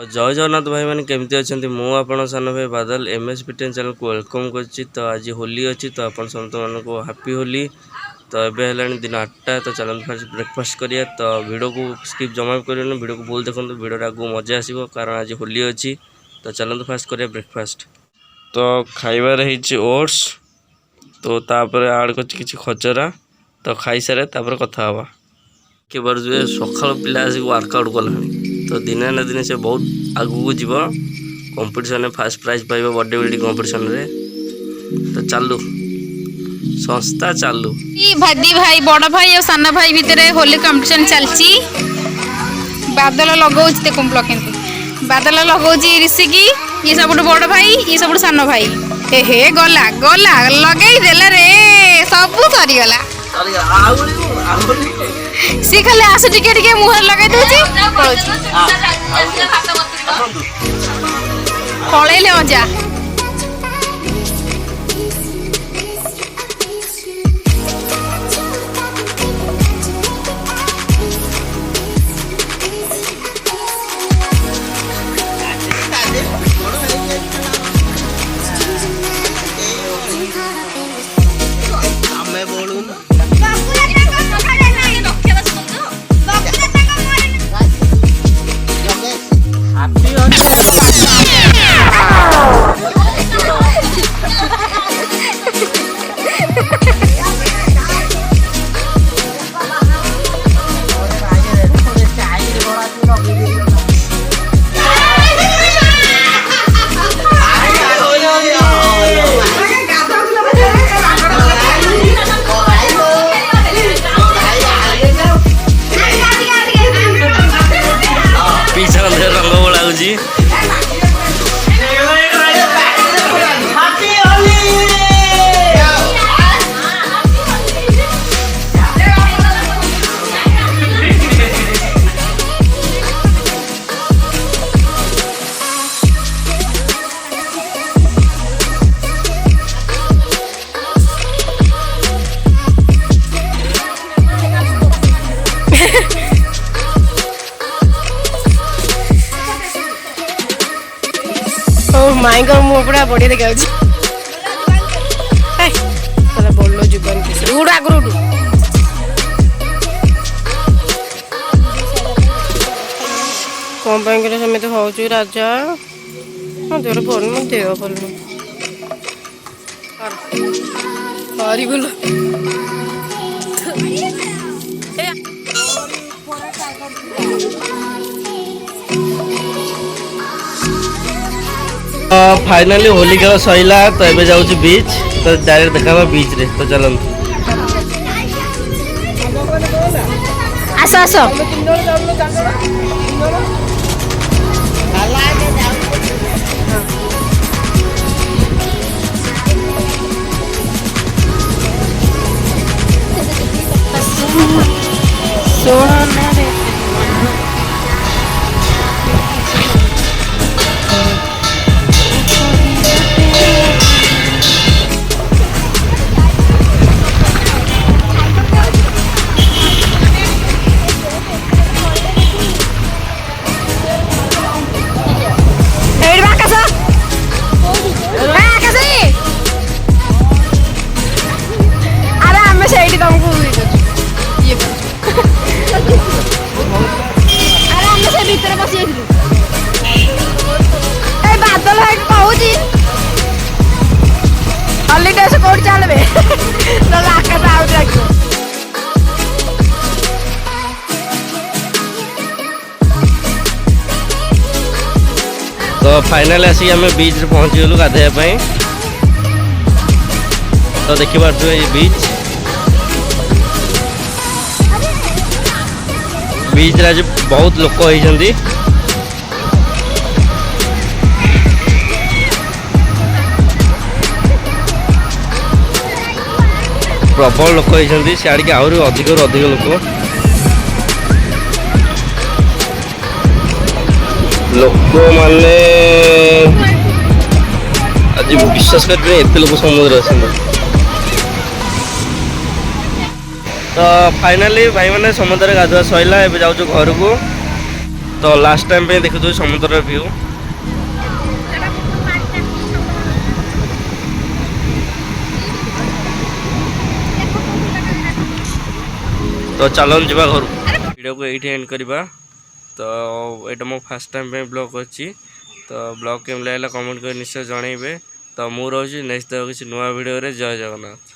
जय जगन्नाथ भाई मैंने केमती अच्छा मुझे आपण सान भाई बादल एमएसपीटेन चैनल को वेलकम करछि। तो आज होली अच्छी तो आप समस्त मान को हैप्पी होली। तो एवं दिन 8टा तो चलते फास्ट ब्रेकफास्ट करिए। तो वीडियो को स्किप जमा करें वीडियो को भूल देखो वीडियो आगे मजा आसो कारण आज होली अच्छी। तो चलते फास्ट करिए ब्रेकफास्ट। तो खाइबार ओट्स तो तापर आड कर खचरा तो खाई सारे तापर कथा हवा के बार जो सकाल पिला आसिक वर्कआउट कला तो दिने ना दिने से बहुत आगू जीव कंपटीशन फास्ट प्राइज पाइब बॉडी बिल्डिंग कंपटीशन रे। तो चालू संस्था चालू भादी भाई बड़ भाई और साना भाई भितर होली कंपटीशन चलची। बादल लगौच देखो केंती बादल लगौच ऋषिकी ये सब बड़ भाई ये सब सान भाई हे गला गला लगे देला रे सब सरी गला सी खाली आस टिके टिके मुह लगे दूची पलैले मजा। माई का मुँह पूरा बढ़िया देखा बोलो जीवन उड़ आगु कौन पाई सेमती हूँ राजा देह भल मो देह भल हरी बोल फाइनाली होली खेल सैला तो एबे जाऊँ बीच तो डायरेक्ट देखा बीच रे। तो चलो आस आस तो फाइनाल आसिक आम बीच रे पहुँची गलु गाधेया। तो देखी पार्थ ये बीच रे आज बहुत लोक होती प्रबल लोक होती सियाड़ के आहरी अधिक लोक माने आज विश्वास करें एत लोक समुद्र अच्छे। तो फाइनाली भाई मैंने समुद्र गाधुआ सैला ए जाऊँ घर को। तो लास्ट टाइम पे देखुଥିବେ ସମୁଦ୍ର व्यू। तो चलन जा घर वीडियो को ये एंड करवा। तो ये मो फास्ट टाइम पे ब्लॉग अच्छी। तो ब्लॉग केम लगे कमेंट कर निश्चय जनइबे। तो मु रोज नेक्स्ट किसी नुआ वीडियो रे। जय जगन्नाथ।